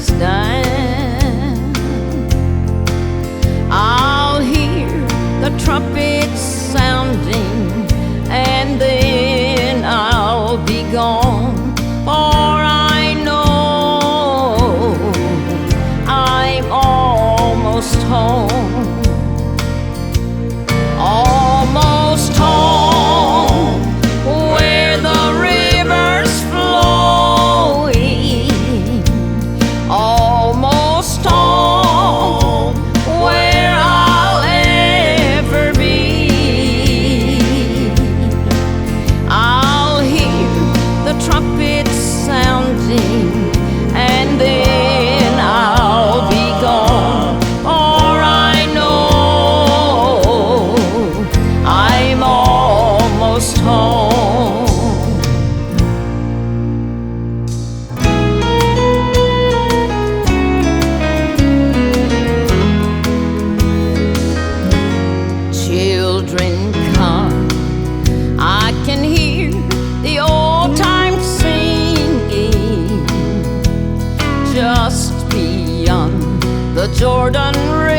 breaks down, I'll hear the trumpets sounding, and then I'll be gone. For I know I'm almost home, almost home, where the river's flowing, almost home, where I'll ever be. I'll hear the trumpets sounding, and then I'll be gone. For I know I'm almost home. Children come, I can hear the old time singing, just beyond the Jordan River.